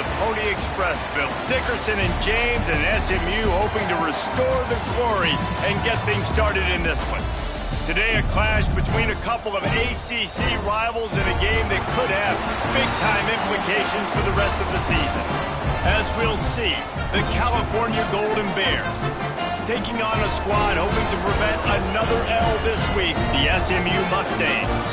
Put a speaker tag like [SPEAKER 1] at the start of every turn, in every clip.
[SPEAKER 1] the Pony Express built. Dickerson and James and SMU hoping to restore the glory and get things started in this one. Today, a clash between a couple of ACC rivals in a game that could have big-time implications for the rest of the season. As we'll see, the California Golden Bears taking on a squad hoping to prevent another L this week, the SMU Mustangs.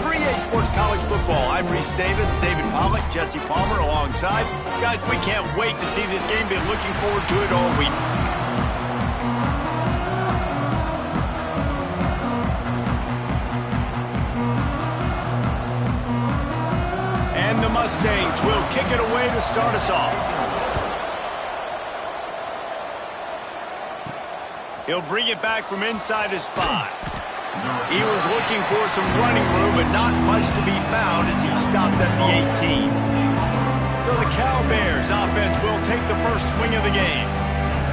[SPEAKER 1] For EA Sports College Football, I'm Reese Davis, David Pollack, Jesse Palmer alongside. Guys, we can't wait to see this game. Been looking forward to it all week. And the Mustangs will kick it away to start us off. He'll bring it back from inside his 5. He was looking for some running room, but not much to be found as he stopped at the 18. So the Cal Bears offense will take the first swing of the game.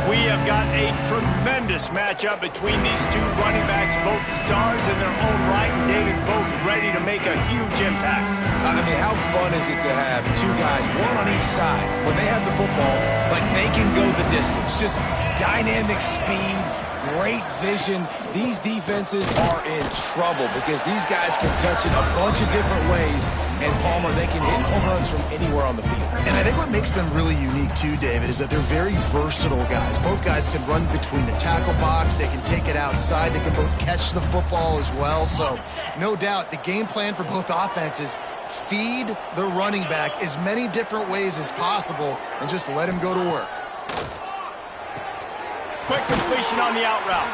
[SPEAKER 1] We have got a tremendous matchup between these two running backs, both stars in their own right, and David, both ready to make a huge impact.
[SPEAKER 2] I mean, how fun is it to have two guys, one on each side, when they have the football, like they can go the distance. Just dynamic speed, great vision. These defenses are in trouble because these guys can touch it a bunch of different ways. And Palmer, they can hit home runs from anywhere on the field.
[SPEAKER 3] And I think what makes them really unique too, David, is that they're very versatile guys. Both guys can run between the tackle box. They can take it outside. They can both catch the football as well. So no doubt the game plan for both offenses, feed the running back as many different ways as possible and just let him go to work.
[SPEAKER 1] Quick completion on the out route.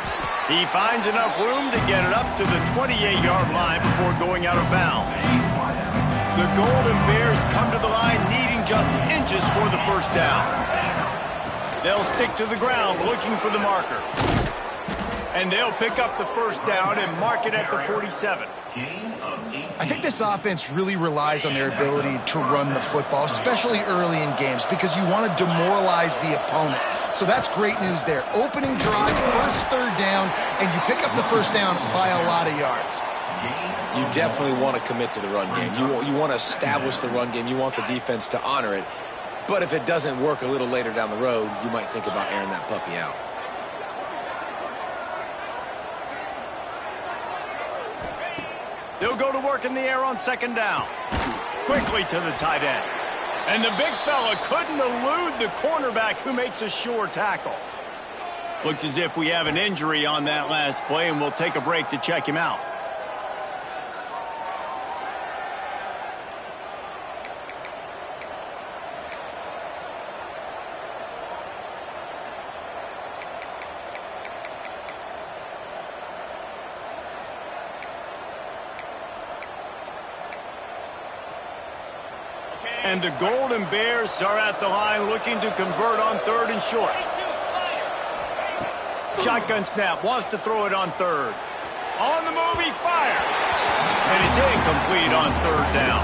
[SPEAKER 1] He finds enough room to get it up to the 28-yard line before going out of bounds. The Golden Bears come to the line needing just inches for the first down. They'll stick to the ground looking for the marker. And they'll pick up the first down and mark it at the 47.
[SPEAKER 3] I think this offense really relies on their ability to run the football, especially early in games, because you want to demoralize the opponent. So that's great news there. Opening drive, first third down, and you pick up the first down by a lot of yards.
[SPEAKER 2] You definitely want to commit to the run game. You want to establish the run game. You want the defense to honor it. But if it doesn't work a little later down the road, you might think about airing that puppy out.
[SPEAKER 1] They'll go to work in the air on second down. Quickly to the tight end. And the big fella couldn't elude the cornerback who makes a sure tackle. Looks as if we have an injury on that last play, and we'll take a break to check him out. And the Golden Bears are at the line looking to convert on third and short. Shotgun snap, wants to throw it on third. On the move, he fires. And it's incomplete on third down.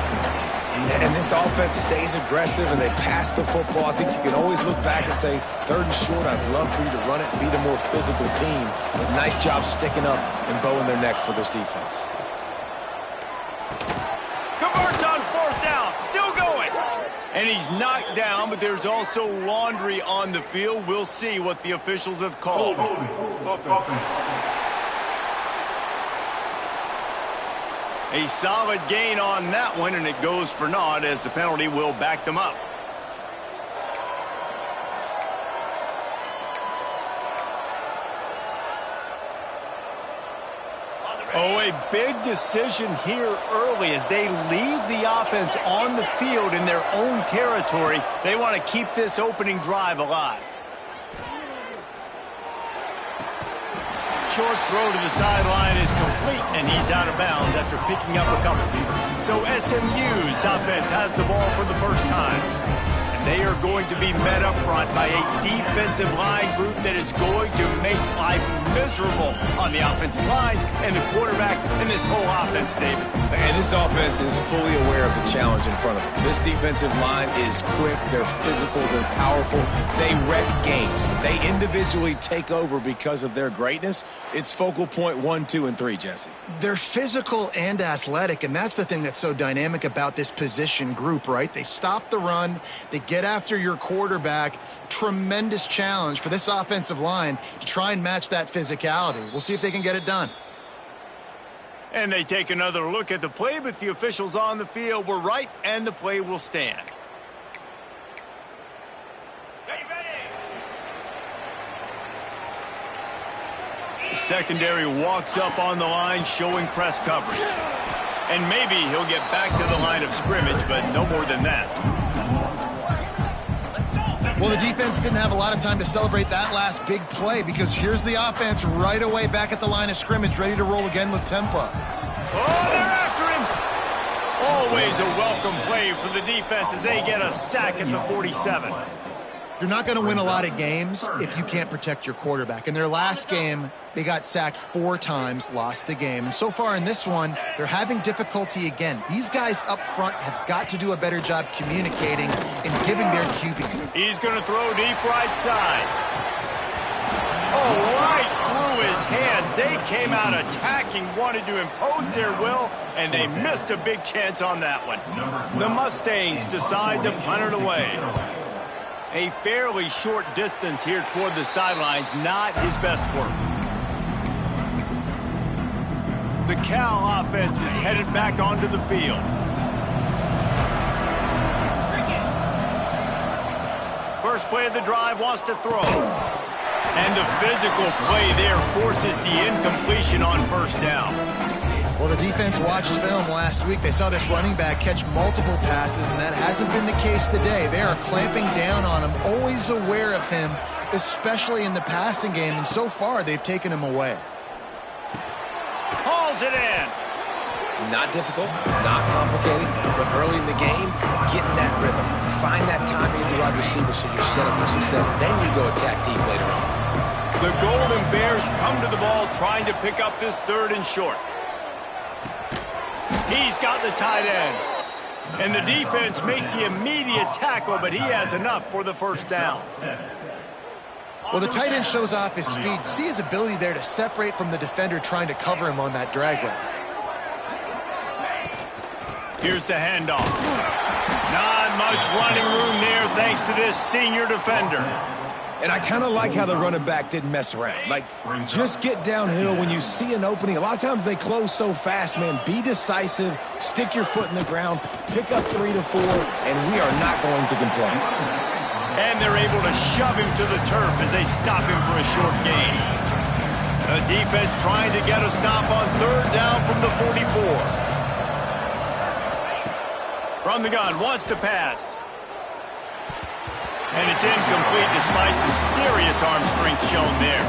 [SPEAKER 2] And this offense stays aggressive and they pass the football. I think you can always look back and say, third and short, I'd love for you to run it and be the more physical team. But nice job sticking up and bowing their necks for this defense.
[SPEAKER 1] Converts on fourth down, still going. And he's knocked down, but there's also laundry on the field. We'll see what the officials have called. A solid gain on that one, and it goes for naught as the penalty will back them up. Oh, a big decision here early as they leave the offense on the field in their own territory. They want to keep this opening drive alive. Short throw to the sideline is complete, and he's out of bounds after picking up a couple. So SMU's offense has the ball for the first time. And they are are going to be met up front by a defensive line group that is going to make life miserable on the offensive line and the quarterback and this whole offense, David.
[SPEAKER 2] And this offense is fully aware of the challenge in front of them. This defensive line is quick, they're physical, they're powerful, they wreck games. They individually take over because of their greatness. It's focal point 1, 2, and 3, Jesse.
[SPEAKER 3] They're physical and athletic, and that's the thing that's so dynamic about this position group, right? They stop the run, they get after your quarterback. Tremendous challenge for this offensive line to try and match that physicality. We'll see if they can get it done.
[SPEAKER 1] And they take another look at the play, but the officials on the field were right, and the play will stand. The secondary walks up on the line, showing press coverage. And maybe he'll get back to the line of scrimmage, but no more than that.
[SPEAKER 3] Well, the defense didn't have a lot of time to celebrate that last big play because here's the offense right away back at the line of scrimmage, ready to roll again with tempo.
[SPEAKER 1] Oh, they're after him! Always a welcome play for the defense as they get a sack at the 47.
[SPEAKER 3] You're not going to win a lot of games if you can't protect your quarterback. In their last game, they got sacked 4 times, lost the game. And so far in this one, they're having difficulty again. These guys up front have got to do a better job communicating and giving their QB.
[SPEAKER 1] He's going to throw deep right side. Oh, right through his hands. They came out attacking, wanted to impose their will, and they missed a big chance on that one. The Mustangs decide to punt it away. A fairly short distance here toward the sidelines, not his best work. The Cal offense is headed back onto the field. First play of the drive, wants to throw. And the physical play there forces the incompletion on first down.
[SPEAKER 3] Well, the defense watched film last week. They saw this running back catch multiple passes, and that hasn't been the case today. They are clamping down on him, always aware of him, especially in the passing game, and so far they've taken him away.
[SPEAKER 1] Hauls it in.
[SPEAKER 2] Not difficult, not complicated, but early in the game, getting that rhythm. Find that timing at the wide receiver so you're set up for success. Then you go attack deep later on.
[SPEAKER 1] The Golden Bears come to the ball trying to pick up this 3rd and short. He's got the tight end. And the defense makes the immediate tackle, but he has enough for the first down.
[SPEAKER 3] Well, the tight end shows off his speed. See his ability there to separate from the defender trying to cover him on that drag route.
[SPEAKER 1] Here's the handoff. Not much running room there thanks to this senior defender.
[SPEAKER 2] And I kind of like how the running back didn't mess around. Like, just get downhill when you see an opening. A lot of times they close so fast, man. Be decisive, stick your foot in the ground, pick up 3 to 4, and we are not going to complain.
[SPEAKER 1] And they're able to shove him to the turf as they stop him for a short gain. The defense trying to get a stop on 3rd down from the 44. From the gun, wants to pass. And it's incomplete despite some serious arm strength shown there.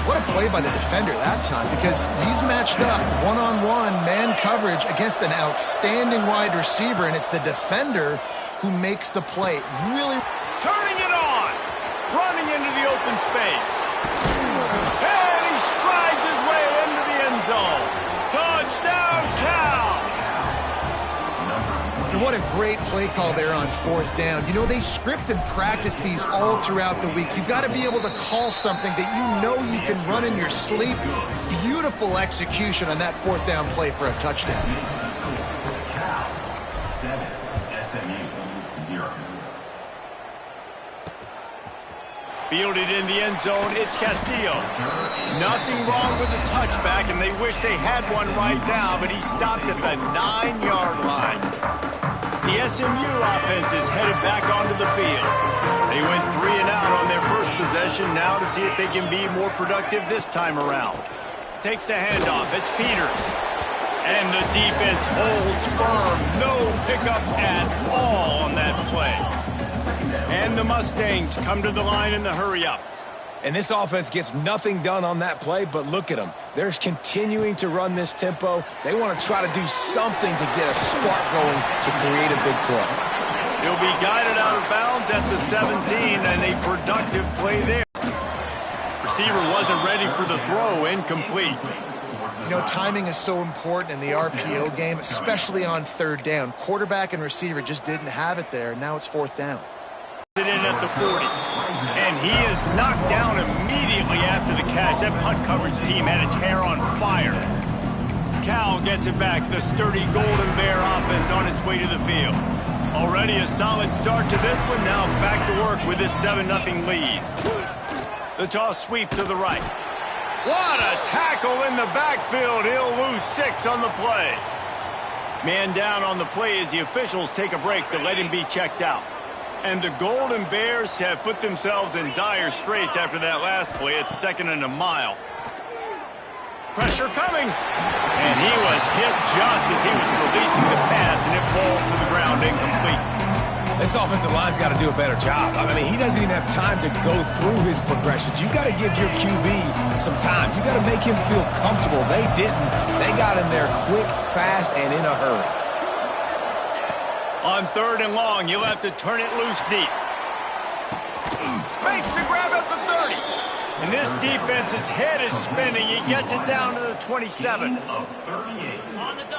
[SPEAKER 3] What a play by the defender that time, because he's matched up one-on-one man coverage against an outstanding wide receiver, and it's the defender who makes the play. Really
[SPEAKER 1] turning it on, running into the open space. And he strides his way into the end zone. Touchdown, Cal!
[SPEAKER 3] And what a great play call there on 4th down. You know, they script and practice these all throughout the week. You've got to be able to call something that you know you can run in your sleep. Beautiful execution on that 4th down play for a touchdown.
[SPEAKER 4] Cal 7, SMU 0.
[SPEAKER 1] Fielded in the end zone, it's Castillo. Nothing wrong with the touchback, and they wish they had one right now, but he stopped at the 9-yard line. The SMU offense is headed back onto the field. They went 3 and out on their first possession, now to see if they can be more productive this time around. Takes the handoff, it's Peters. And the defense holds firm, no pickup at all on that play. And the Mustangs come to the line in the hurry-up.
[SPEAKER 2] And this offense gets nothing done on that play, but look at them. They're continuing to run this tempo. They want to try to do something to get a spark going to create a big play.
[SPEAKER 1] He'll be guided out of bounds downs at the 17 and a productive play there. Receiver wasn't ready for the throw, incomplete.
[SPEAKER 3] You know, timing is so important in the RPO game, especially on third down. Quarterback and receiver just didn't have it there. Now it's fourth down.
[SPEAKER 1] In at the 40. And he is knocked down immediately after the catch. That punt coverage team had its hair on fire. Cal gets it back. The sturdy Golden Bear offense on its way to the field. Already a solid start to this one. Now back to work with this 7-0 lead. The toss sweep to the right. What a tackle in the backfield. He'll lose 6 on the play. Man down on the play as the officials take a break to let him be checked out. And the Golden Bears have put themselves in dire straits after that last play. It's 2nd and a mile. Pressure coming. And he was hit just as he was releasing the pass, and it falls to the ground incomplete.
[SPEAKER 2] This offensive line's got to do a better job. I mean, he doesn't even have time to go through his progressions. You got to give your QB some time. You got to make him feel comfortable. They didn't. They got in there quick, fast, and in a hurry.
[SPEAKER 1] On 3rd and long, you'll have to turn it loose deep. Makes the grab at the 30. And this defense's head is spinning. He gets it down to the 27.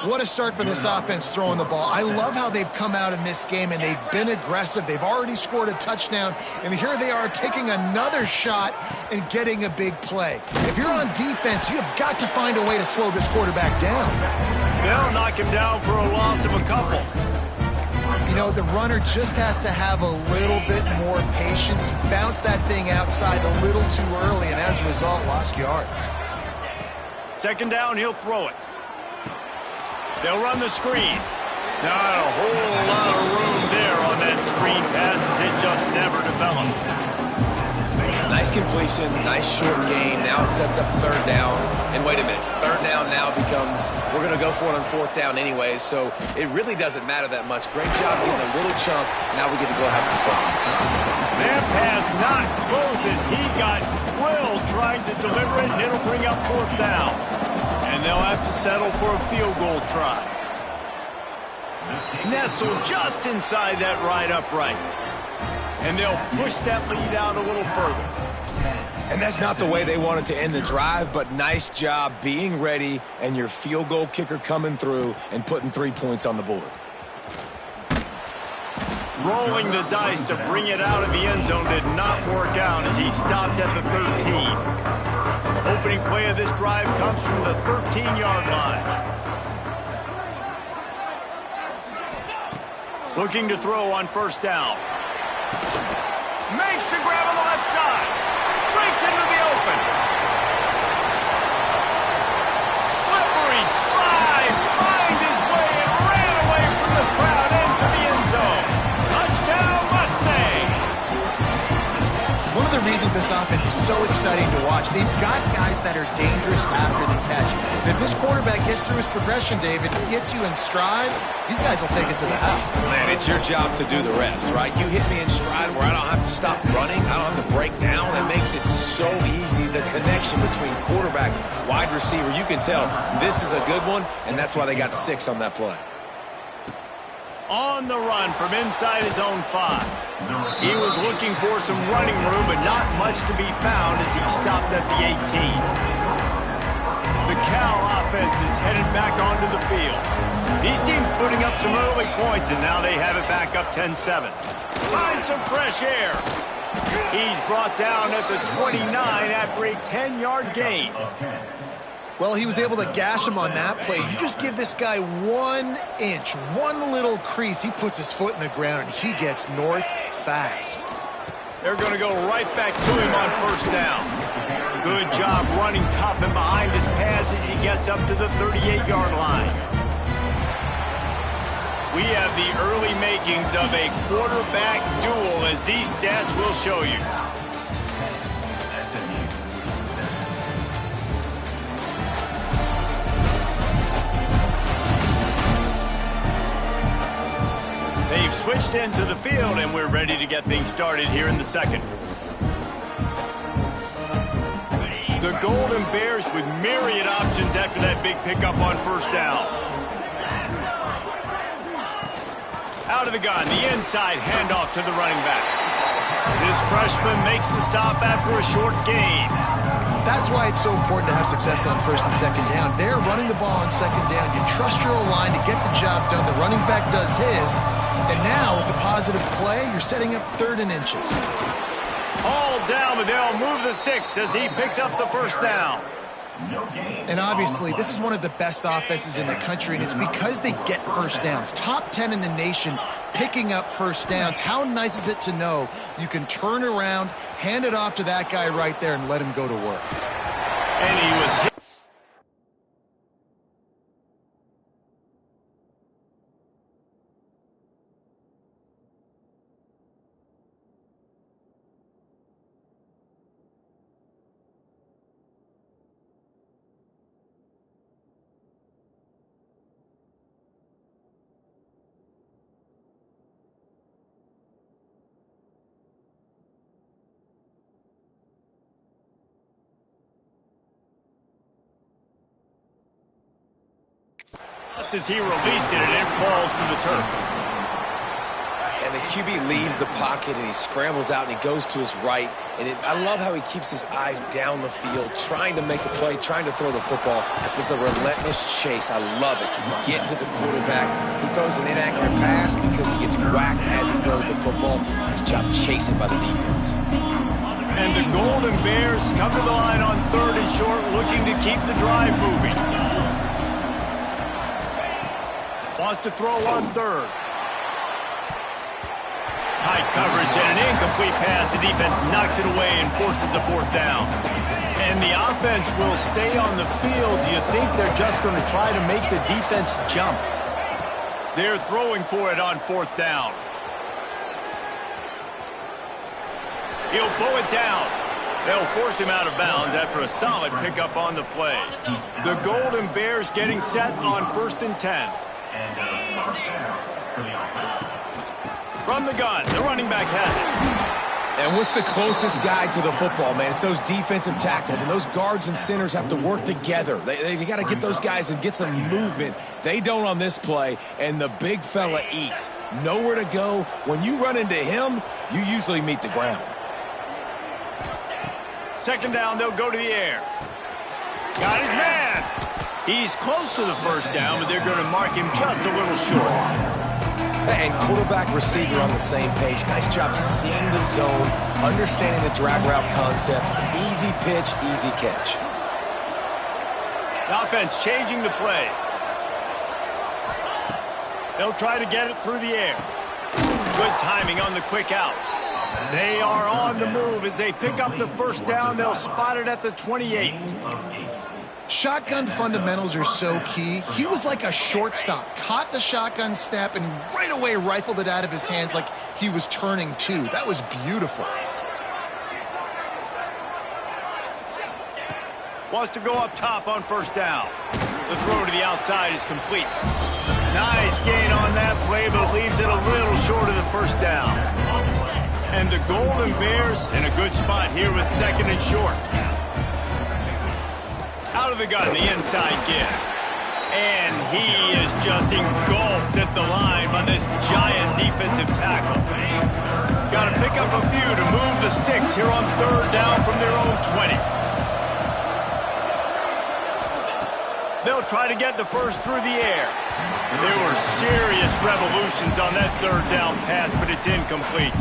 [SPEAKER 3] What a start for this offense throwing the ball. I love how they've come out in this game, and they've been aggressive. They've already scored a touchdown, and here they are taking another shot and getting a big play. If you're on defense, you have got to find a way to slow this quarterback down.
[SPEAKER 1] They'll knock him down for a loss of a couple.
[SPEAKER 3] You know, the runner just has to have a little bit more patience. Bounce that thing outside a little too early, and as a result, lost yards.
[SPEAKER 1] 2nd down, he'll throw it. They'll run the screen. Not a whole lot of room there on that screen pass as it just never developed.
[SPEAKER 2] Nice completion, nice short gain. Now it sets up 3rd down. And wait a minute, 3rd down now becomes, we're going to go for it on 4th down anyways, so it really doesn't matter that much. Great job getting a little chunk. Now we get to go have some fun.
[SPEAKER 1] That pass not close as he got drilled trying to deliver it, and it'll bring up 4th down. And they'll have to settle for a field goal try. Nestled just inside that right upright. And they'll push that lead out a little further.
[SPEAKER 2] And that's not the way they wanted to end the drive, but nice job being ready and your field goal kicker coming through and putting 3 points on the board.
[SPEAKER 1] Rolling the dice to bring it out of the end zone did not work out as he stopped at the 13. Opening play of this drive comes from the 13-yard line. Looking to throw on 1st down. Makes the grab on the left side. Breaks into the open. Slippery slide. Find his way and ran away from the crowd into the end zone. Touchdown Mustangs.
[SPEAKER 3] One of the reasons this offense is so exciting to watch, they've got guys that are dangerous after the catch. And if this quarterback gets through his progression, David, gets you in stride, these guys will take it to the house.
[SPEAKER 2] Man, it's your job to do the rest, right? You hit me in stride where I don't have to stop running. I don't have to break down. It makes it so easy. The connection between quarterback, wide receiver, you can tell this is a good one, and that's why they got 6 on that play.
[SPEAKER 1] On the run from inside his own 5. He was looking for some running room, but not much to be found as he stopped at the 18. The Cal offense is headed back onto the field. These teams putting up some early points, and now they have it back up 10-7. Find some fresh air. He's brought down at the 29 after a 10-yard gain.
[SPEAKER 3] Well, he was able to gash him on that play. You just give this guy 1 inch, one little crease. He puts his foot in the ground, and he gets north fast.
[SPEAKER 1] They're going to go right back to him on 1st down. Good job running tough and behind his pads as he gets up to the 38-yard line. We have the early makings of a quarterback duel, as these stats will show you. They've switched into the field, and we're ready to get things started here in the 2nd. The Golden Bears with myriad options after that big pickup on 1st down. Out of the gun, the inside handoff to the running back. This freshman makes the stop after a short gain.
[SPEAKER 3] That's why it's so important to have success on first and second down. They're running the ball on second down. You trust your O-line to get the job done. The running back does his. And now, with the positive play, you're setting up 3rd and inches.
[SPEAKER 1] All down, but they'll move the sticks as he picks up the first down.
[SPEAKER 3] And obviously, this is one of the best offenses in the country, and it's because they get first downs. Top 10 in the nation picking up first downs. How nice is it to know you can turn around, hand it off to that guy right there, and let him go to work.
[SPEAKER 1] And he was hit. Just as he released it, and it falls to the turf.
[SPEAKER 2] And the QB leaves the pocket, and he scrambles out, and he goes to his right. And I love how he keeps his eyes down the field, trying to make a play, trying to throw the football. But the relentless chase, I love it. Get to the quarterback. He throws an inaccurate pass because he gets whacked as he throws the football. Nice job chasing by the defense.
[SPEAKER 1] And the Golden Bears come to the line on 3rd and short, looking to keep the drive moving. Wants to throw on 3rd. Tight coverage and an incomplete pass. The defense knocks it away and forces a 4th down. And the offense will stay on the field. Do you think they're just going to try to make the defense jump? They're throwing for it on 4th down. He'll pull it down. They'll force him out of bounds after a solid pickup on the play. The Golden Bears getting set on 1st and 10. From the gun, the running back has it.
[SPEAKER 2] And what's the closest guy to the football, man? It's those defensive tackles, and those guards and centers have to work together. They got to get those guys and get some movement. They don't on this play, and the big fella eats. Nowhere to go. When you run into him, you usually meet the ground.
[SPEAKER 1] 2nd down, they'll go to the air. Got his man. He's close to the 1st down, but they're going to mark him just a little short.
[SPEAKER 2] And quarterback, receiver on the same page. Nice job seeing the zone, understanding the drag route concept. Easy pitch, easy catch.
[SPEAKER 1] The offense changing the play. They'll try to get it through the air. Good timing on the quick out. They are on the move as they pick up the 1st down. They'll spot it at the 28.
[SPEAKER 3] Shotgun fundamentals are so key. He was like a shortstop. Caught the shotgun snap and right away rifled it out of his hands like he was turning too. That was beautiful.
[SPEAKER 1] Wants to go up top on 1st down. The throw to the outside is complete. Nice gain on that play, but leaves it a little short of the 1st down. And the Golden Bears in a good spot here with 2nd and short. Out of the gun, the inside give. And he is just engulfed at the line by this giant defensive tackle. Got to pick up a few to move the sticks here on 3rd down from their own 20. They'll try to get the 1st through the air. There were serious revolutions on that 3rd down pass, but it's incomplete.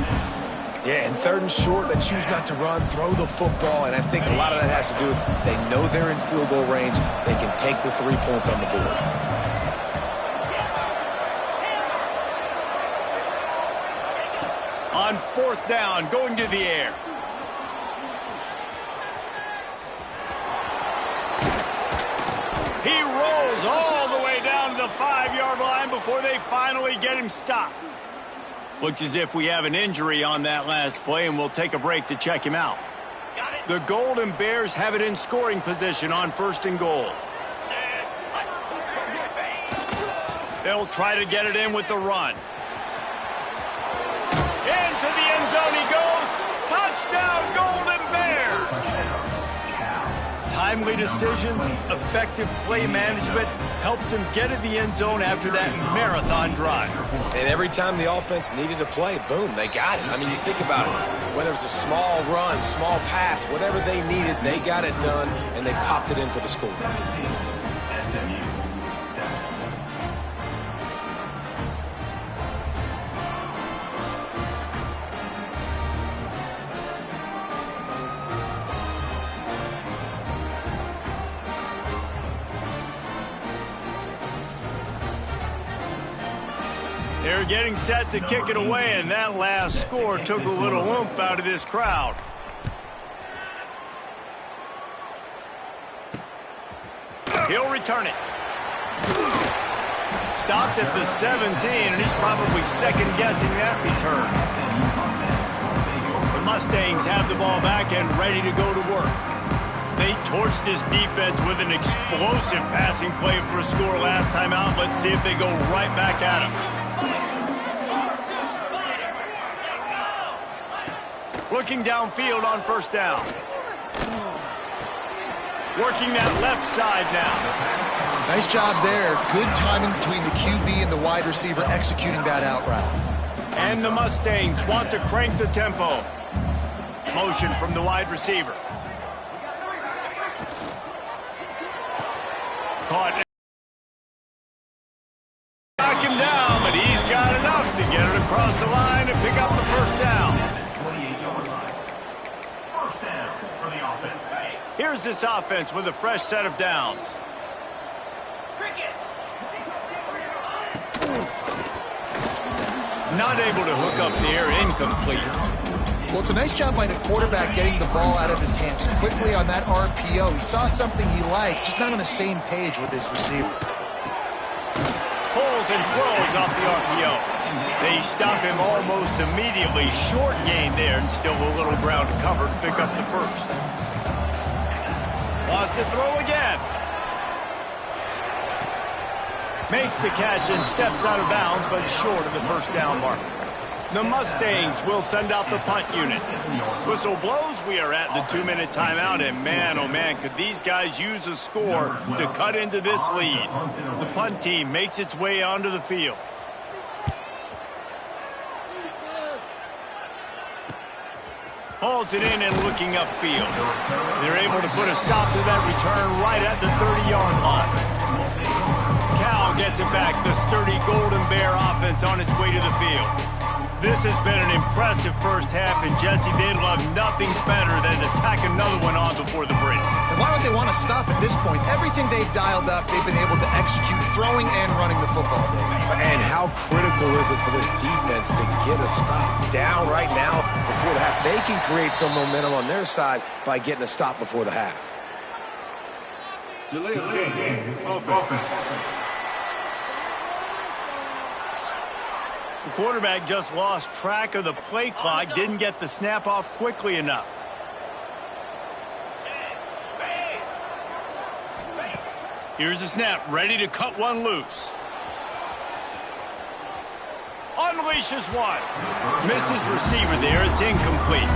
[SPEAKER 2] Yeah, and 3rd and short, they choose not to run, throw the football, and I think a lot of that has to do with they know they're in field goal range. They can take the 3 points on the board.
[SPEAKER 1] On 4th down, going to the air. He rolls all the way down to the 5-yard line before they finally get him stopped. Looks as if we have an injury on that last play, and we'll take a break to check him out. The Golden Bears have it in scoring position on 1st and goal. They'll try to get it in with the run. Into the end zone he goes. Touchdown, Golden Bears! Timely decisions, effective play management helps them get in the end zone after that marathon drive.
[SPEAKER 2] And every time the offense needed to play, boom, they got it. I mean, you think about it. Whether it was a small run, small pass, whatever they needed, they got it done, and they popped it in for the score.
[SPEAKER 4] SMU 7.
[SPEAKER 1] They're getting set to kick it away, and that last score took a little oomph out of this crowd. He'll return it. Stopped at the 17, and he's probably second-guessing that return. The Mustangs have the ball back and ready to go to work. They torched this defense with an explosive passing play for a score last time out. Let's see if they go right back at him. Looking downfield on first down. Working that left side now.
[SPEAKER 3] Nice job there. Good timing between the QB and the wide receiver executing that out route.
[SPEAKER 1] And the Mustangs want to crank the tempo. Motion from the wide receiver. Caught. Knock him down, but he's got enough to get it across the line and pick up the first down.
[SPEAKER 4] First down for the offense.
[SPEAKER 1] Here's this offense with a fresh set of downs. Not able to hook up the air, incomplete.
[SPEAKER 3] Well, it's a nice job by the quarterback getting the ball out of his hands quickly on that RPO. He saw something he liked, just not on the same page with his receiver.
[SPEAKER 1] Pulls and throws off the RPO. They stop him almost immediately. Short gain there, and still a little ground to cover to pick up the first. Wants to throw again. Makes the catch and steps out of bounds, but short of the first down mark. The Mustangs will send out the punt unit. Whistle blows. We are at the 2-minute timeout, and man, oh man, could these guys use a score to cut into this lead. The punt team makes its way onto the field. Hauls it in and looking upfield. They're able to put a stop to that return right at the 30-yard line. Cal gets it back. The sturdy Golden Bear offense on its way to the field. This has been an impressive first half, and Jesse, they'd love nothing better than to tack another one on before the break.
[SPEAKER 3] And why don't they want to stop at this point? Everything they've dialed up, they've been able to execute, throwing and running the football.
[SPEAKER 2] And how critical is it for this defense to get a stop down right now before the half? They can create some momentum on their side by getting a stop before the half.
[SPEAKER 5] Delay of game. Offense.
[SPEAKER 1] The quarterback just lost track of the play clock, didn't get the snap off quickly enough. Here's the snap, ready to cut one loose. Unleashes one. Missed his receiver there, it's incomplete.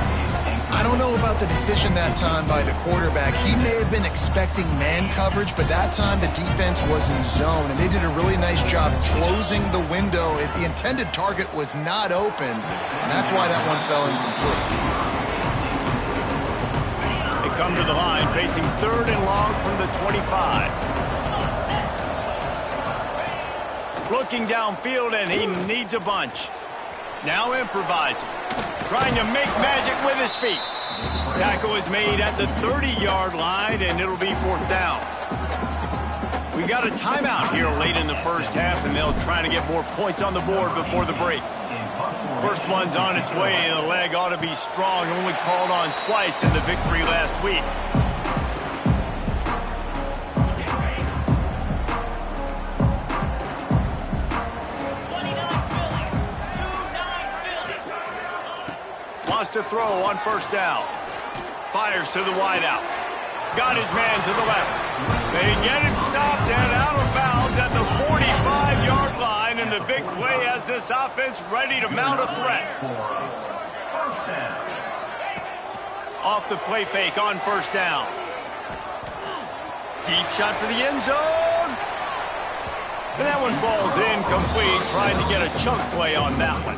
[SPEAKER 3] I don't know about the decision that time by the quarterback. He may have been expecting man coverage, but that time the defense was in zone, and they did a really nice job closing the window. The intended target was not open, and that's why that one fell incomplete.
[SPEAKER 1] They come to the line, facing 3rd and long from the 25. Looking downfield, and he needs a bunch. Now improvising. Trying to make magic with his feet. Tackle is made at the 30-yard line, and it'll be 4th down. We got a timeout here late in the first half, and they'll try to get more points on the board before the break. First one's on its way, and the leg ought to be strong. Only called on twice in the victory last week. To throw on first down. Fires to the wideout. Got his man to the left. They get him stopped and out of bounds at the 45-yard line, and the big play has this offense ready to mount a threat. Off the play fake on first down. Deep shot for the end zone. And that one falls incomplete, trying to get a chunk play on that one.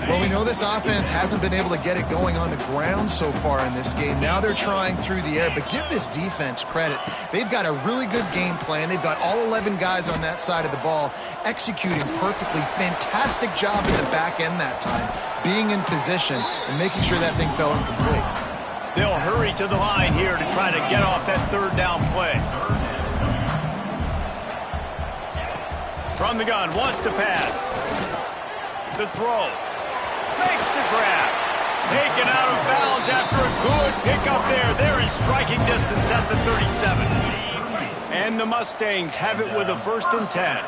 [SPEAKER 3] Well, we know this offense hasn't been able to get it going on the ground so far in this game. Now they're trying through the air, but give this defense credit. They've got a really good game plan. They've got all 11 guys on that side of the ball executing perfectly. Fantastic job in the back end that time, being in position and making sure that thing fell incomplete.
[SPEAKER 1] They'll hurry to the line here to try to get off that third down play. From the gun, wants to pass. The throw. Makes the grab. Taken out of bounds after a good pickup there. They're in striking distance at the 37. And the Mustangs have it with a 1st and 10.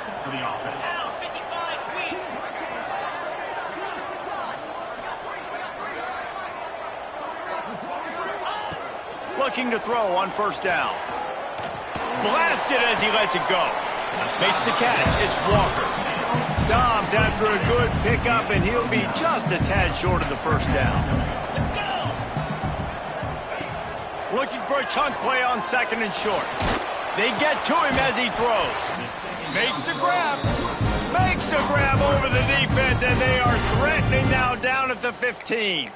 [SPEAKER 1] Looking to throw on 1st down. Blasted as he lets it go. Makes the catch. It's Walker. Stopped after a good pickup, and he'll be just a tad short of the 1st down. Looking for a chunk play on 2nd and short. They get to him as he throws. Makes the grab. Makes the grab over the defense, and they are threatening now down at the 15.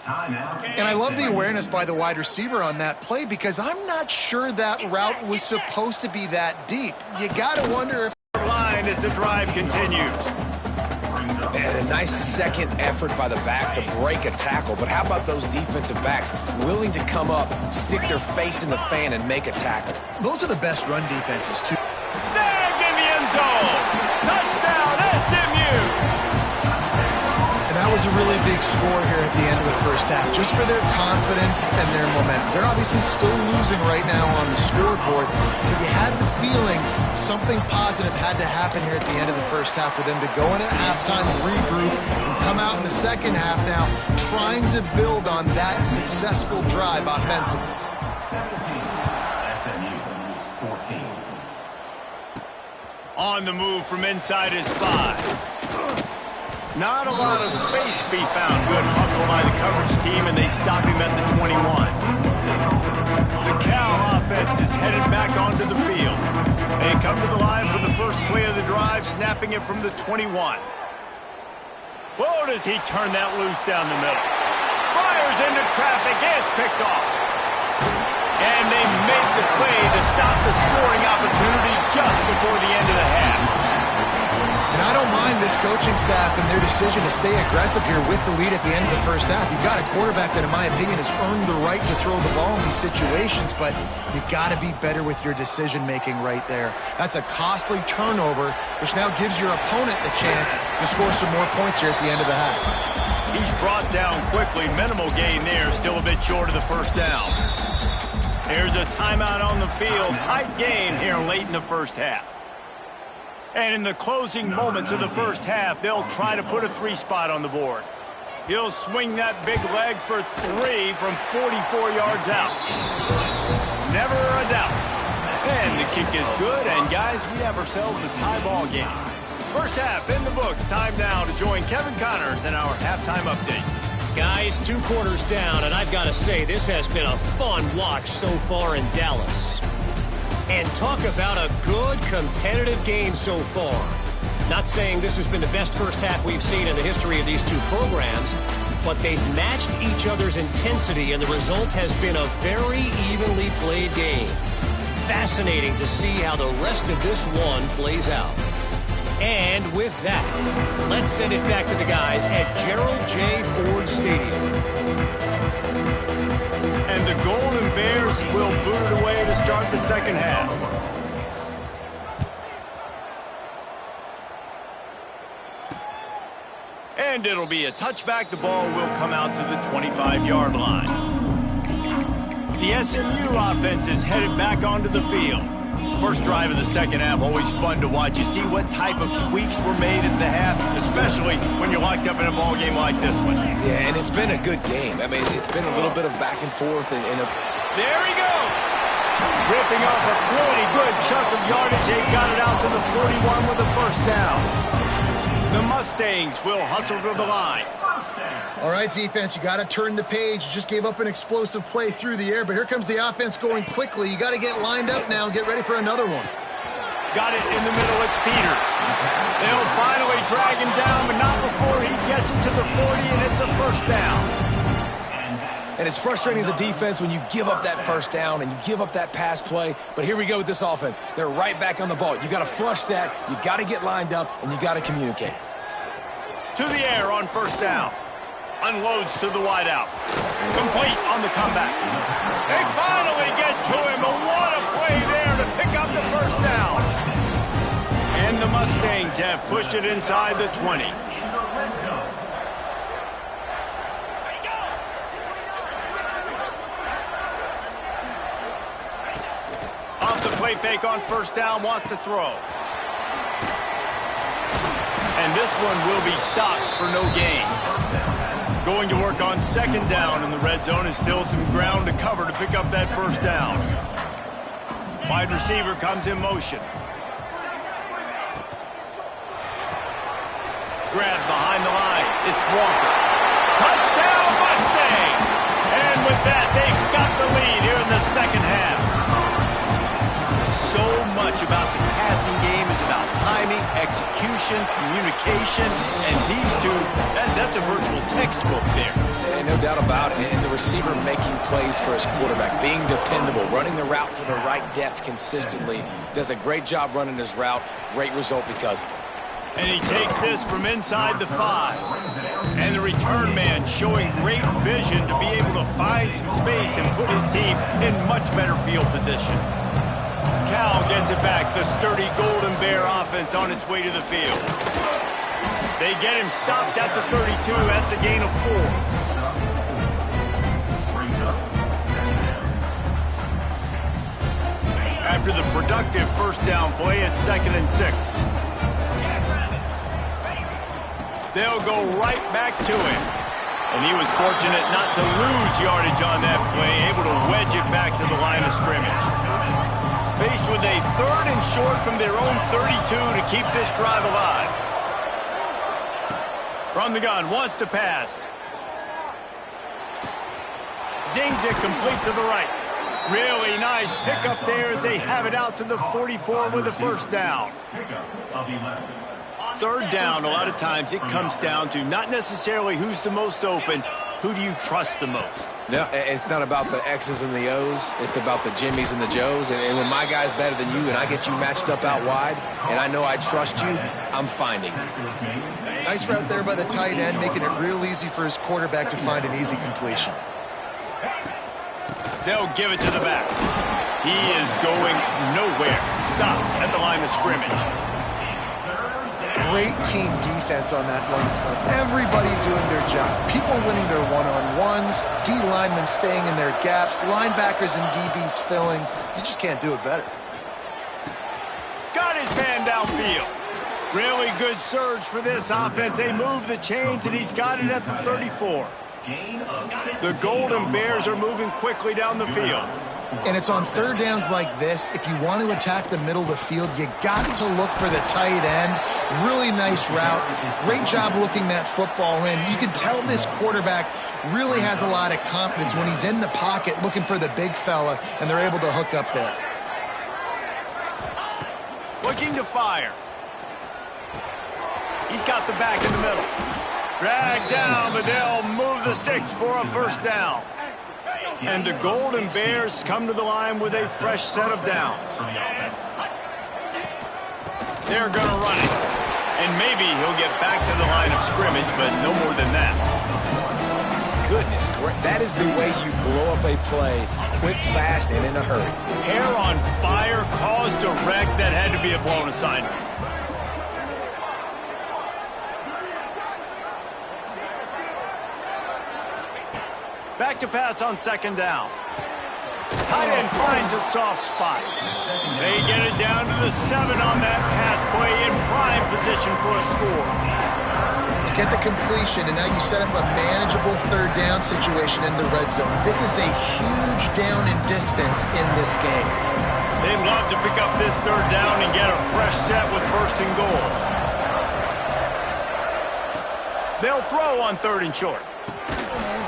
[SPEAKER 3] And I love the awareness by the wide receiver on that play because I'm not sure that route was supposed to be that deep. You got to wonder if...
[SPEAKER 1] Line as the drive continues.
[SPEAKER 2] And a nice second effort by the back to break a tackle. But how about those defensive backs willing to come up, stick their face in the fan, and make a tackle?
[SPEAKER 3] Those are the best run defenses, too.
[SPEAKER 1] Snagged in the end zone. Touchdown, SMU.
[SPEAKER 3] That was a really big score here at the end of the 1st half, just for their confidence and their momentum. They're obviously still losing right now on the scoreboard, but you had the feeling something positive had to happen here at the end of the 1st half for them to go in at halftime, regroup, and come out in the 2nd half now trying to build on that successful drive offensively.
[SPEAKER 4] 17, SMU 14.
[SPEAKER 1] On the move from inside his 5. Not a lot of space to be found. Good hustle by the coverage team, and they stop him at the 21. The Cal offense is headed back onto the field. They come to the line for the first play of the drive, snapping it from the 21. Whoa, does he turn that loose down the middle. Fires into traffic. It's picked off. And they make the play to stop the scoring opportunity just before the end of the half.
[SPEAKER 3] And I don't mind this coaching staff and their decision to stay aggressive here with the lead at the end of the 1st half. You've got a quarterback that, in my opinion, has earned the right to throw the ball in these situations, but you got to be better with your decision-making right there. That's a costly turnover, which now gives your opponent the chance to score some more points here at the end of the half.
[SPEAKER 1] He's brought down quickly. Minimal gain there, still a bit short of the 1st down. There's a timeout on the field. Tight game here late in the 1st half. And in the closing moments of the 1st half, they'll try to put a 3-spot on the board. He'll swing that big leg for 3 from 44 yards out. Never a doubt. And the kick is good, and guys, we have ourselves a tie ball game. 1st half in the books. Time now to join Kevin Connors in our halftime update.
[SPEAKER 6] Guys, 2 quarters down, and I've got to say, this has been a fun watch so far in Dallas. And talk about a good competitive game so far. Not saying this has been the best 1st half we've seen in the history of these 2 programs, but they've matched each other's intensity, and the result has been a very evenly played game. Fascinating to see how the rest of this one plays out. And with that, let's send it back to the guys at Gerald J. Ford Stadium.
[SPEAKER 1] And the Golden Bears will boot it away to start the 2nd half. And it'll be a touchback. The ball will come out to the 25-yard line. The SMU offense is headed back onto the field. First drive of the 2nd half, always fun to watch. You see what type of tweaks were made at the half, especially when you're locked up in a ball game like this one.
[SPEAKER 2] Yeah, and it's been a good game. I mean, it's been a little bit of back and forth.
[SPEAKER 1] There he goes! Ripping off a pretty good chunk of yardage. They got it out to the 41 with the 1st down. The Mustangs will hustle to the line.
[SPEAKER 3] All right, defense, you got to turn the page. You just gave up an explosive play through the air, but here comes the offense going quickly. You got to get lined up now and get ready for another one.
[SPEAKER 1] Got it in the middle. It's Peters. They'll finally drag him down, but not before he gets it to the 40, and it's a first down.
[SPEAKER 2] And it's frustrating as a defense when you give up that first down and you give up that pass play. But here we go with this offense. They're right back on the ball. You got to flush that. You got to get lined up, and you got to communicate.
[SPEAKER 1] To the air on first down. Unloads to the wideout. Complete on the comeback. They finally get to him, but what a play there to pick up the first down. And the Mustangs have pushed it inside the 20. Off the play fake on first down, wants to throw. And this one will be stopped for no gain. Going to work on second down in the red zone, and still some ground to cover to pick up that first down. Wide receiver comes in motion. Grab behind the line. It's Walker. Touchdown, Mustangs! And with that, they've got the lead here in the second half. So much about the passing game is about timing, execution, communication, and these two, that's a virtual textbook there.
[SPEAKER 2] And no doubt about it. And the receiver making plays for his quarterback, being dependable, running the route to the right depth consistently. Does a great job running his route. Great result because of it.
[SPEAKER 1] And he takes this from inside the 5. And the return man showing great vision to be able to find some space and put his team in much better field position. Cal gets it back. The sturdy Golden Bear offense on its way to the field. They get him stopped at the 32. That's a gain of 4. After the productive first down play, it's 2nd and 6. They'll go right back to him. And he was fortunate not to lose yardage on that play, able to wedge it back to the line of scrimmage. Faced with a 3rd and short from their own 32 to keep this drive alive. From the gun, wants to pass. Zings it complete to the right. Really nice pickup there as they have it out to the 44 with a first down. 3rd down, a lot of times it comes down to not necessarily who's the most open, who do you trust the most?
[SPEAKER 2] No, it's not about the X's and the O's. It's about the Jimmys and the Joes. And when my guy's better than you and I get you matched up out wide and I know I trust you, I'm finding you.
[SPEAKER 3] Nice route there by the tight end, making it real easy for his quarterback to find an easy completion.
[SPEAKER 1] They'll give it to the back. He is going nowhere. Stop at the line of scrimmage.
[SPEAKER 3] Great team defense on that one play. Everybody doing their job. People winning their one-on-ones, D linemen staying in their gaps, linebackers and DBs filling. You just can't do it better.
[SPEAKER 1] Got his man downfield. Really good surge for this offense. They move the chains, and he's got it at the 34. The Golden Bears are moving quickly down the field.
[SPEAKER 3] And it's on 3rd downs like this. If you want to attack the middle of the field, you got to look for the tight end. Really nice route. Great job looking that football in. You can tell this quarterback really has a lot of confidence when he's in the pocket looking for the big fella, and they're able to hook up there.
[SPEAKER 1] Looking to fire. He's got the back in the middle. Dragged down, but they'll move the sticks for a first down. And the Golden Bears come to the line with a fresh set of downs. They're going to run it. And maybe he'll get back to the line of scrimmage, but no more than that.
[SPEAKER 2] Goodness, that is the way you blow up a play, quick, fast, and in a hurry.
[SPEAKER 1] Hair on fire, caused a wreck. That had to be a blown assignment. Back to pass on 2nd down. Tight end finds a soft spot. They get it down to the 7 on that pass play, in prime position for a score.
[SPEAKER 3] You get the completion, and now you set up a manageable 3rd down situation in the red zone. This is a huge down in distance in this game.
[SPEAKER 1] They'd love to pick up this 3rd down and get a fresh set with 1st and goal. They'll throw on 3rd and short.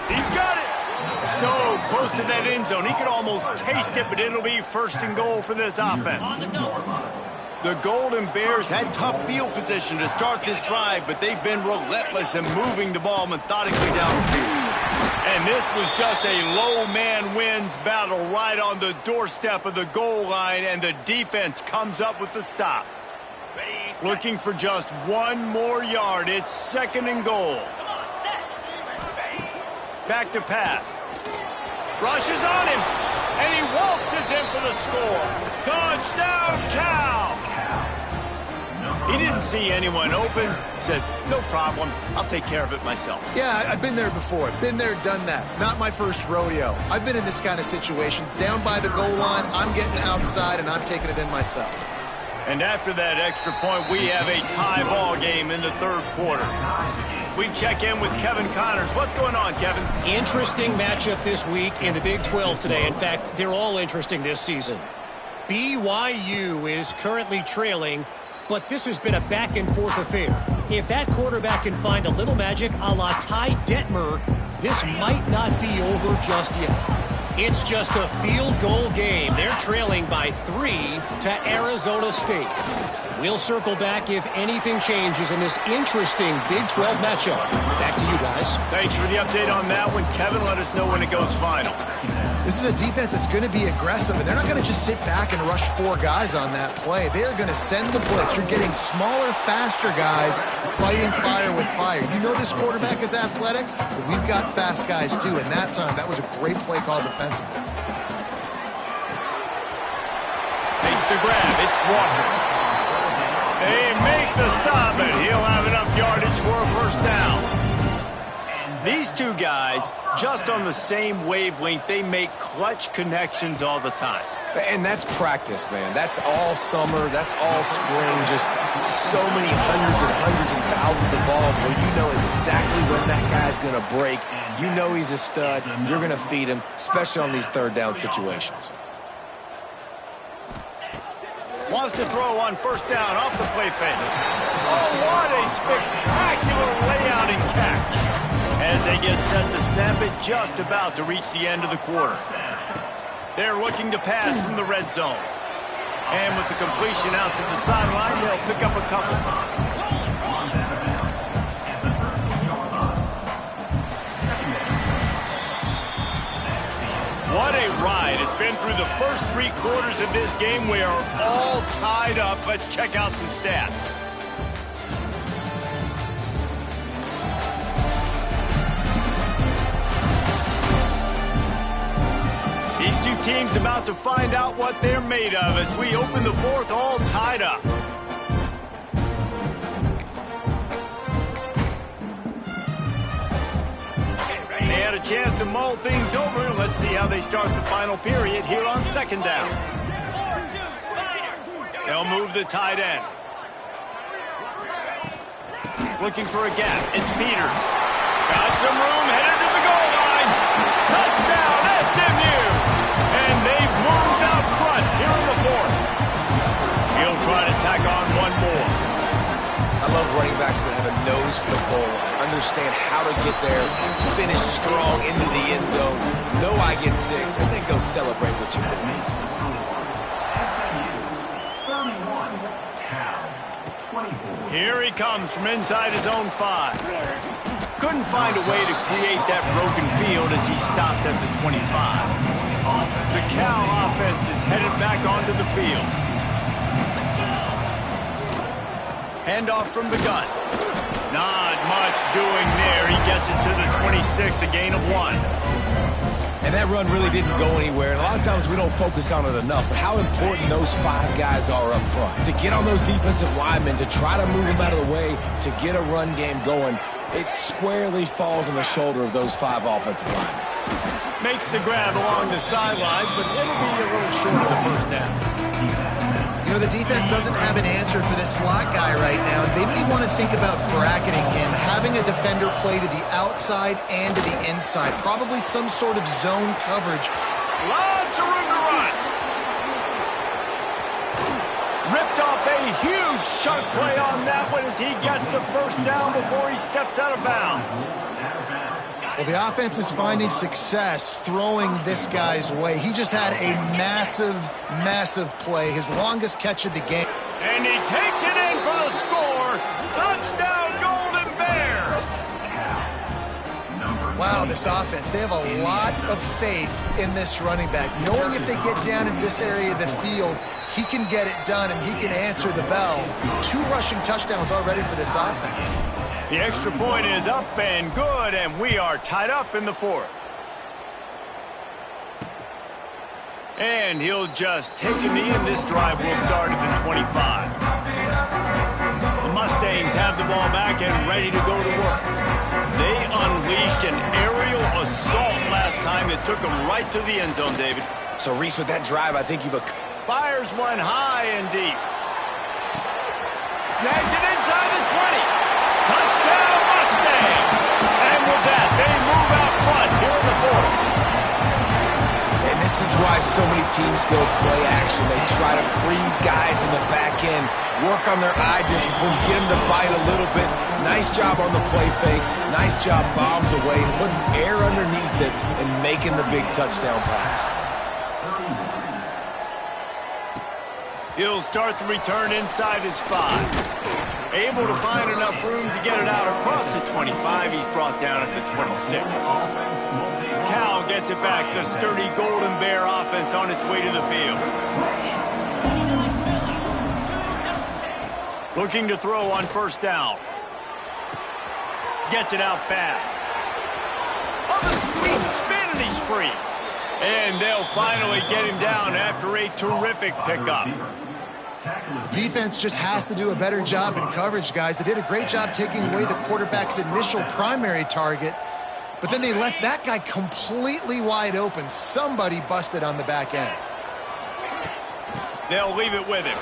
[SPEAKER 1] He's got it. So close to that end zone. He could almost taste it, but it'll be 1st and goal for this offense. The Golden Bears had tough field position to start this drive, but they've been relentless in moving the ball methodically down the field. And this was just a low man wins battle right on the doorstep of the goal line, and the defense comes up with the stop. Looking for just 1 more yard. It's 2nd and goal. Back to pass. Rushes on him, and he waltzes in for the score. Touchdown, Cal! He didn't see anyone open. Said, no problem. I'll take care of it myself.
[SPEAKER 3] Yeah, I've been there before. Been there, done that. Not my first rodeo. I've been in this kind of situation. Down by the goal line, I'm getting outside, and I'm taking it in myself.
[SPEAKER 1] And after that extra point, we have a tie ball game in the 3rd quarter. We check in with Kevin Connors. What's going on, Kevin?
[SPEAKER 6] Interesting matchup this week in the Big 12 today. In fact, they're all interesting this season. BYU is currently trailing, but this has been a back-and-forth affair. If that quarterback can find a little magic a la Ty Detmer, this might not be over just yet. It's just a field goal game. They're trailing by 3 to Arizona State. We'll circle back if anything changes in this interesting Big 12 matchup. Back to you guys.
[SPEAKER 1] Thanks for the update on that one, Kevin. Let us know when it goes final.
[SPEAKER 3] This is a defense that's going to be aggressive, and they're not going to just sit back and rush 4 guys on that play. They are going to send the blitz. You're getting smaller, faster guys fighting fire with fire. You know this quarterback is athletic, but we've got fast guys too, and that time, that was a great play call defensively.
[SPEAKER 1] Makes the grab. It's Walker. They make the stop, and he'll have enough yardage for a 1st down. These 2 guys, just on the same wavelength, they make clutch connections all the time.
[SPEAKER 2] And that's practice, man. That's all summer. That's all spring. Just so many hundreds and thousands of balls where you know exactly when that guy's going to break. You know he's a stud. You're going to feed him, especially on these 3rd down situations.
[SPEAKER 1] Wants to throw on 1st down off the play fake. Oh, what a spectacular layout and catch. As they get set to snap it, just about to reach the end of the quarter. They're looking to pass from the red zone. And with the completion out to the sideline, they'll pick up a couple. What a ride. It's been through the first 3 quarters of this game. We are all tied up. Let's check out some stats. These 2 teams about to find out what they're made of as we open the 4th all tied up. They had a chance to mull things over. Let's see how they start the final period here on 2nd down. They'll move the tight end. Looking for a gap. It's Peters. Got some room, headed to the goal line. Touchdown, SMU! And they've moved out front here in the 4th. He'll try to tack on 1 more.
[SPEAKER 2] I love running backs that have a nose for the goal line, understand how to get there, finish strong into the end zone, know I get 6, and then go celebrate with your boys.
[SPEAKER 1] Here he comes from inside his own 5. Couldn't find a way to create that broken field as he stopped at the 25. The Cal offense is headed back onto the field. Handoff from the gun. Not much doing there. He gets it to the 26, a gain of 1.
[SPEAKER 2] And that run really didn't go anywhere. And a lot of times we don't focus on it enough. But how important those 5 guys are up front. To get on those defensive linemen, to try to move them out of the way, to get a run game going, it squarely falls on the shoulder of those 5 offensive linemen.
[SPEAKER 1] Makes the grab along the sidelines, but it'll be a little short of the 1st down.
[SPEAKER 3] You know, the defense doesn't have an answer for this slot guy right now. They may want to think about bracketing him, having a defender play to the outside and to the inside. Probably some sort of zone coverage.
[SPEAKER 1] Lots of room to run. Ripped off a huge chunk play on that one as he gets the first down before he steps out of bounds.
[SPEAKER 3] Well, the offense is finding success throwing this guy's way. He just had a massive, massive play, his longest catch of the game.
[SPEAKER 1] And he takes it in for the score. Touchdown, Golden Bears.
[SPEAKER 3] Wow, this offense, they have a lot of faith in this running back. Knowing if they get down in this area of the field, he can get it done and he can answer the bell. 2 rushing touchdowns already for this offense.
[SPEAKER 1] The extra point is up and good, and we are tied up in the 4th. And he'll just take a knee, and this drive will start at the 25. The Mustangs have the ball back and ready to go to work. They unleashed an aerial assault last time that took them right to the end zone, David.
[SPEAKER 2] So, Reese, with that drive, I think you've...
[SPEAKER 1] Fires one high and deep. Snags it inside the 20. Touchdown, Mustangs! And with that, they move out front here in the 4th.
[SPEAKER 2] And this is why so many teams go play action. They try to freeze guys in the back end, work on their eye discipline, get them to bite a little bit. Nice job on the play fake. Nice job bombs away, putting air underneath it and making the big touchdown pass.
[SPEAKER 1] He'll start the return inside his 5. Able to find enough room to get it out across the 25. He's brought down at the 26. Cal gets it back. The sturdy Golden Bear offense on its way to the field. Looking to throw on first down. Gets it out fast. On the sweet spin, and he's free. And they'll finally get him down after a terrific pickup.
[SPEAKER 3] Defense just has to do a better job in coverage, guys. They did a great job taking away the quarterback's initial primary target, but then they left that guy completely wide open. Somebody busted on the back end.
[SPEAKER 1] They'll leave it with him.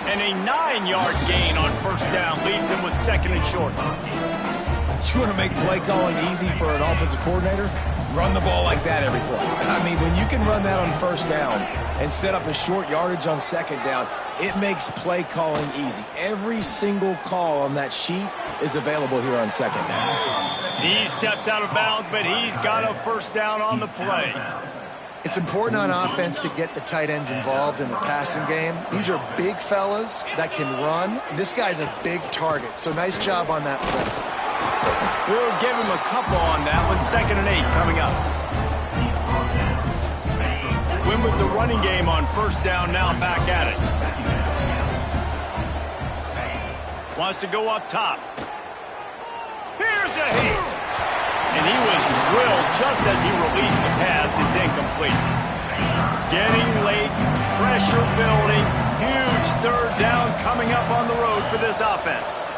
[SPEAKER 1] And a 9-yard gain on first down leaves them with 2nd and short.
[SPEAKER 2] You want to make play calling easy for an offensive coordinator? Run the ball like that every play. I mean, when you can run that on first down and set up a short yardage on 2nd down, it makes play calling easy. Every single call on that sheet is available here on 2nd down.
[SPEAKER 1] He steps out of bounds, but he's got a first down on the play.
[SPEAKER 3] It's important on offense to get the tight ends involved in the passing game. These are big fellas that can run. This guy's a big target, so nice job on that play.
[SPEAKER 1] We'll give him a couple on that one. 2nd and 8 coming up. Win with the running game on first down, now back at it. Wants to go up top. Here's a hit. And he was drilled just as he released the pass. It's incomplete. Getting late, pressure building. Huge 3rd down coming up on the road for this offense.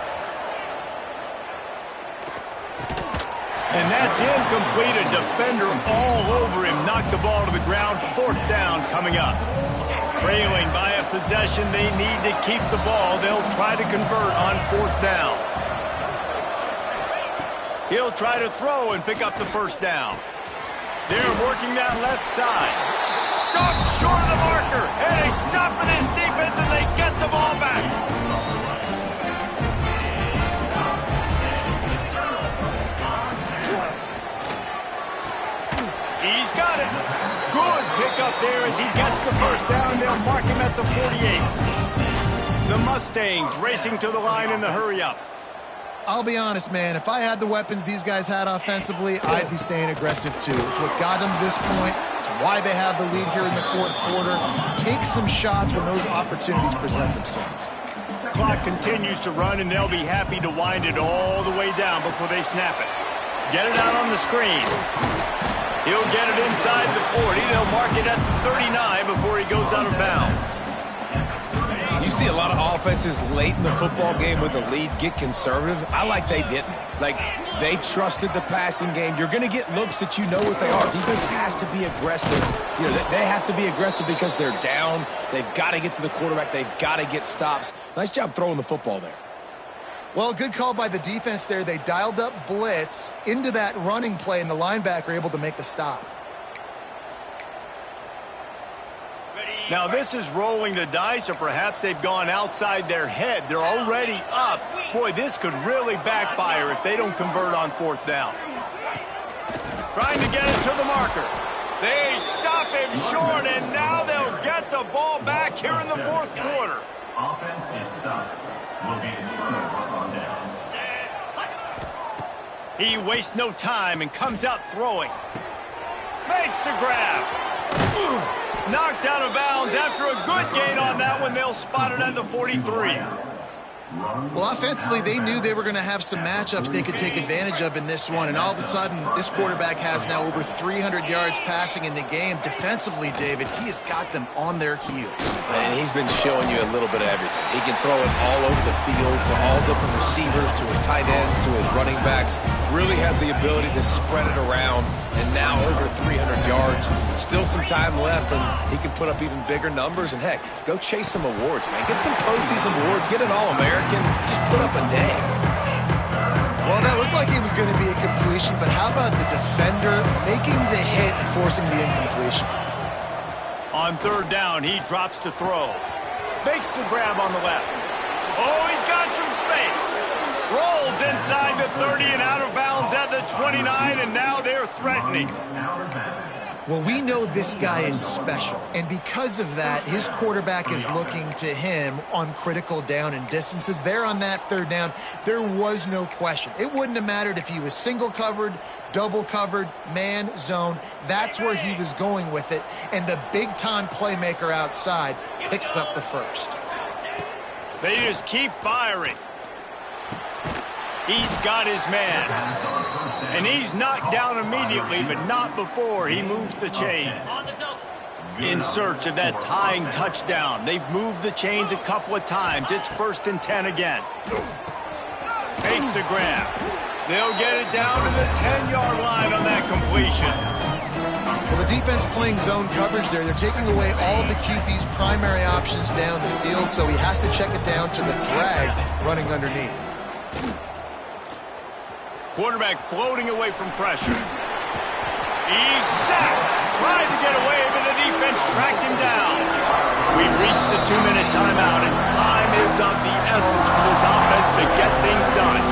[SPEAKER 1] And that's incomplete. A defender all over him. Knocked the ball to the ground. 4th down coming up. Trailing by a possession. They need to keep the ball. They'll try to convert on 4th down. He'll try to throw and pick up the first down. They're working that left side. Stopped short of the marker. And they stop for this defense and they get the ball back. He's got it. Good pickup there as he gets the first down. They'll mark him at the 48. The Mustangs racing to the line in the hurry-up.
[SPEAKER 3] I'll be honest, man. If I had the weapons these guys had offensively, I'd be staying aggressive, too. It's what got them to this point. It's why they have the lead here in the 4th quarter. Take some shots when those opportunities present themselves.
[SPEAKER 1] Clock continues to run, and they'll be happy to wind it all the way down before they snap it. Get it out on the screen. He'll get it inside the 40. They'll mark it at the 39 before he goes out of bounds.
[SPEAKER 2] You see a lot of offenses late in the football game with a lead get conservative. I like they didn't. Like, they trusted the passing game. You're going to get looks that you know what they are. Defense has to be aggressive. You know, they have to be aggressive because they're down. They've got to get to the quarterback. They've got to get stops. Nice job throwing the football there.
[SPEAKER 3] Well, good call by the defense there. They dialed up blitz into that running play, and the linebacker able to make the stop.
[SPEAKER 1] Ready, Now this is rolling the dice, or perhaps they've gone outside their head. They're already up. Boy, this could really backfire if they don't convert on 4th down. Trying to get it to the marker. They stop him short, and now they'll get the ball back here in the 4th quarter.
[SPEAKER 4] Offense is stuck. Will be a turnover on downs.
[SPEAKER 1] He wastes no time and comes out throwing. Makes the grab. Knocked out of bounds after a good gain on that one. They'll spot it at the 43.
[SPEAKER 3] Well, offensively, they knew they were going to have some matchups they could take advantage of in this one, and all of a sudden, this quarterback has now over 300 yards passing in the game. Defensively, David, he has got them on their heels.
[SPEAKER 2] And he's been showing you a little bit of everything. He can throw it all over the field to all different receivers, to his tight ends, to his running backs. Really has the ability to spread it around, and now over 300 yards. Still some time left, and he can put up even bigger numbers. And, heck, go chase some awards, man. Get some postseason awards. Get an All-American. Just put up a day.
[SPEAKER 3] Well, that looked like it was going to be a completion, but how about the defender making the hit and forcing the incompletion?
[SPEAKER 1] On 3rd down, he drops to throw. Makes the grab on the left. Oh, he's got some space. Rolls inside the 30 and out of bounds at the 29, and now they're threatening.
[SPEAKER 3] Well, we know this guy is special, and because of that, his quarterback is looking to him on critical down and distances. There on that 3rd down, there was no question. It wouldn't have mattered if he was single covered, double covered, man, zone. That's where he was going with it, and the big-time playmaker outside picks up the first.
[SPEAKER 1] They just keep firing. He's got his man. And he's knocked down immediately, but not before he moves the chains. In search of that tying touchdown. They've moved the chains a couple of times. It's 1st and 10 again. Takes the grab. They'll get it down to the 10-yard line on that completion.
[SPEAKER 3] Well, the defense playing zone coverage there. They're taking away all of the QB's primary options down the field, so he has to check it down to the drag running underneath.
[SPEAKER 1] Quarterback floating away from pressure. He's sacked. Tried to get away, but the defense tracked him down. We've reached the 2-minute timeout, and time is of the essence for this offense to get things done.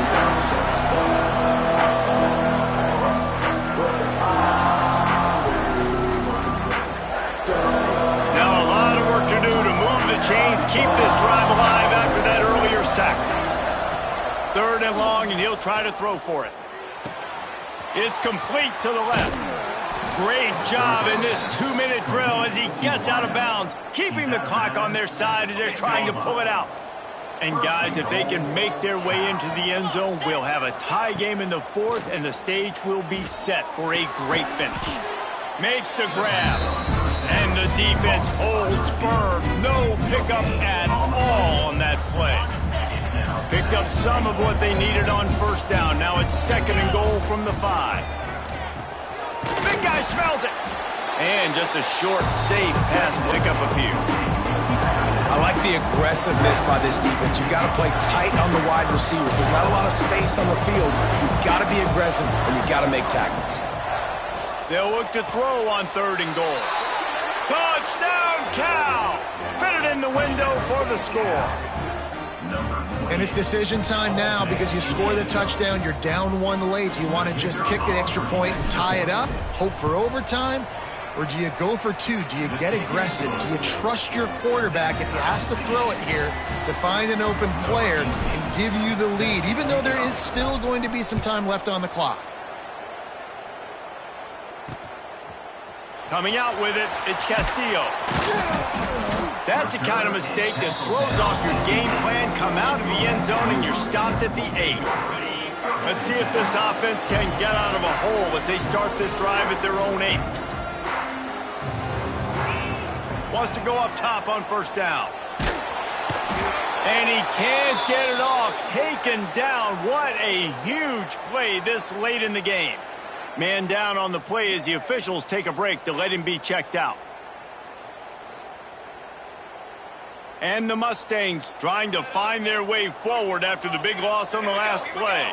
[SPEAKER 1] Now a lot of work to do to move the chains, keep this drive alive after that earlier sack. 3rd and long, and he'll try to throw for it. It's complete to the left. Great job in this 2-minute drill as he gets out of bounds, keeping the clock on their side as they're trying to pull it out. And, guys, if they can make their way into the end zone, we'll have a tie game in the 4th, and the stage will be set for a great finish. Makes the grab, and the defense holds firm. No pickup at all on that play. Picked up some of what they needed on 1st down. Now it's 2nd and goal from the 5. Big guy smells it. And just a short, safe pass, pick up a few.
[SPEAKER 2] I like the aggressiveness by this defense. You got to play tight on the wide receivers. There's not a lot of space on the field. You've got to be aggressive, and you got to make tackles.
[SPEAKER 1] They'll look to throw on 3rd and goal. Touchdown, Cal! Fitted in the window for the score.
[SPEAKER 3] And it's decision time now because you score the touchdown, you're down 1 late. Do you want to just kick the extra point and tie it up, hope for overtime? Or do you go for 2? Do you get aggressive? Do you trust your quarterback if he has to throw it here to find an open player and give you the lead, even though there is still going to be some time left on the clock?
[SPEAKER 1] Coming out with it, it's Castillo. That's the kind of mistake that throws off your game plan. Come out of the end zone and you're stopped at the 8. Let's see if this offense can get out of a hole as they start this drive at their own 8. Wants to go up top on 1st down. And he can't get it off. Taken down. What a huge play this late in the game. Man down on the play as the officials take a break to let him be checked out. And the Mustangs trying to find their way forward after the big loss on the last play.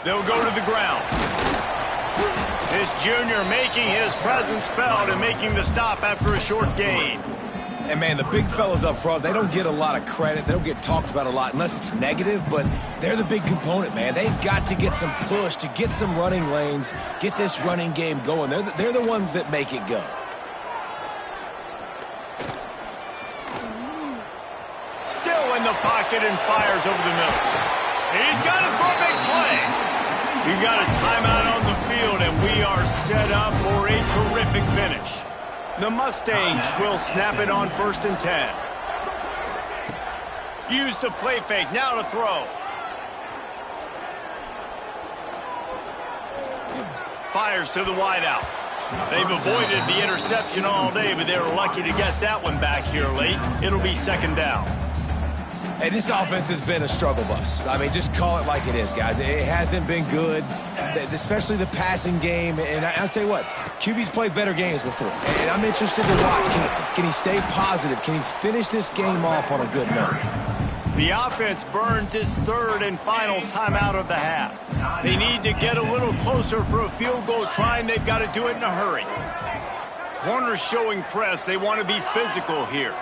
[SPEAKER 1] They'll go to the ground. This junior making his presence felt and making the stop after a short gain.
[SPEAKER 2] And, man, the big fellas up front, they don't get a lot of credit. They don't get talked about a lot unless it's negative, but they're the big component, man. They've got to get some push, to get some running lanes, get this running game going. They're the ones that make it go.
[SPEAKER 1] Still in the pocket and fires over the middle. He's got it for a big play. We've got a timeout on the field, and we are set up for a terrific finish. The Mustangs will snap it on 1st and 10. Use the play fake, now to throw. Fires to the wideout. They've avoided the interception all day, but they're lucky to get that one back here late. It'll be 2nd down.
[SPEAKER 2] Hey, this offense has been a struggle bus. I mean, just call it like it is, guys. It hasn't been good, especially the passing game. And I'll tell you what, QB's played better games before. And I'm interested to watch. Can he stay positive? Can he finish this game off on a good note?
[SPEAKER 1] The offense burns its 3rd and final timeout of the half. They need to get a little closer for a field goal try, and they've got to do it in a hurry. Corners showing press. They want to be physical here.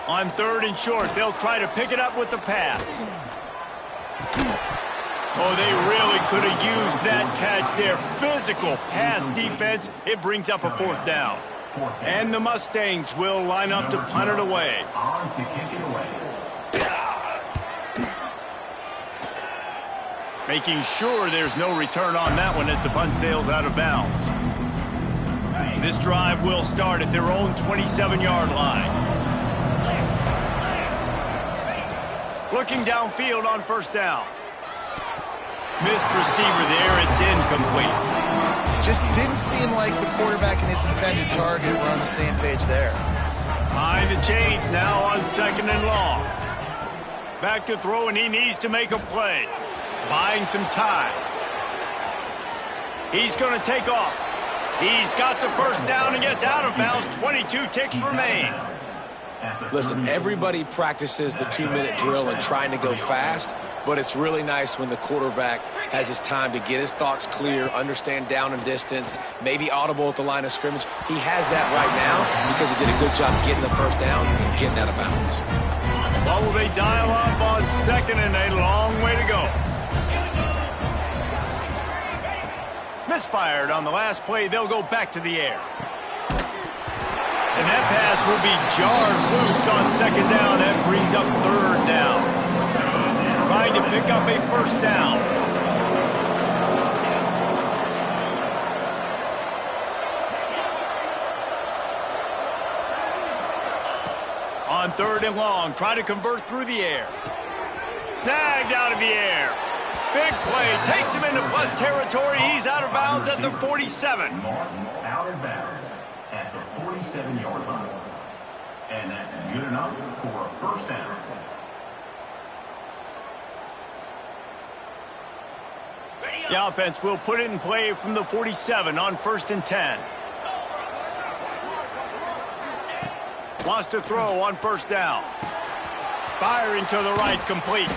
[SPEAKER 1] On 3rd and short, they'll try to pick it up with the pass. Oh, they really could have used that catch there. Physical pass defense. It brings up a 4th down. And the Mustangs will line up to punt it away.
[SPEAKER 4] On to kick it away.
[SPEAKER 1] Making sure there's no return on that one as the punt sails out of bounds. This drive will start at their own 27-yard line. Looking downfield on 1st down. Missed receiver there. It's incomplete.
[SPEAKER 3] Just didn't seem like the quarterback and his intended target were on the same page there.
[SPEAKER 1] Behind the chains now on 2nd and long. Back to throw, and he needs to make a play. Buying some time. He's going to take off. He's got the 1st down and gets out of bounds. 22 ticks remain.
[SPEAKER 2] Listen, everybody practices the 2-minute drill and trying to go fast, but it's really nice when the quarterback has his time to get his thoughts clear, understand down and distance, maybe audible at the line of scrimmage. He has that right now because he did a good job getting the 1st down and getting out of bounds.
[SPEAKER 1] What will they dial up on 2nd and a long way to go? Misfired on the last play. They'll go back to the air. And that pass will be jarred loose on 2nd down. That brings up 3rd down. Trying to pick up a 1st down. On 3rd and long, try to convert through the air. Snagged out of the air. Big play, takes him into plus territory. He's out of bounds at the 47.
[SPEAKER 4] Martin out of bounds at the 47-yard line. And that's good enough for a 1st down.
[SPEAKER 1] The offense will put it in play from the 47 on 1st and 10. Wants to throw on 1st down. Firing to the right, complete.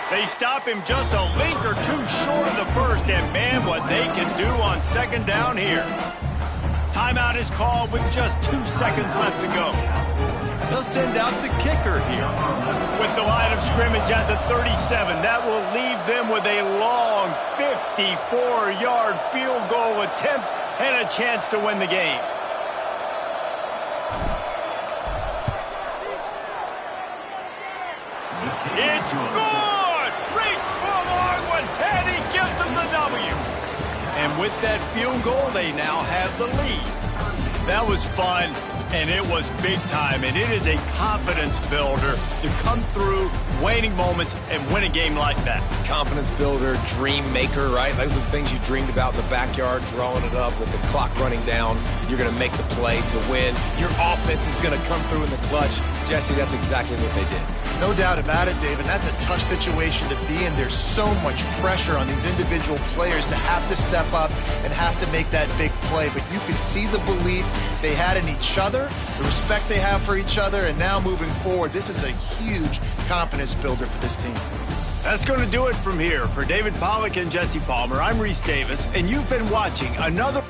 [SPEAKER 1] They stop him just a length or two short of the 1st, and man, what they can do on 2nd down here. Timeout is called with just 2 seconds left to go. They'll send out the kicker here. With the line of scrimmage at the 37, that will leave them with a long 54-yard field goal attempt and a chance to win the game. It's good! Reach for a long one, and he gives them the W. And with that field goal, they now have the lead. That was fun, and it was big time, and it is a confidence builder to come through waning moments and win a game like that.
[SPEAKER 2] Confidence builder, dream maker, right? Those are the things you dreamed about in the backyard, drawing it up with the clock running down. You're going to make the play to win. Your offense is going to come through in the clutch. Jesse, that's exactly what they did.
[SPEAKER 3] No doubt about it, David. That's a tough situation to be in. There's so much pressure on these individual players to have to step up and have to make that big play. But you can see the belief they had in each other, the respect they have for each other, and now moving forward, this is a huge confidence builder for this team.
[SPEAKER 1] That's going to do it from here. For David Pollack and Jesse Palmer, I'm Reese Davis, and you've been watching another...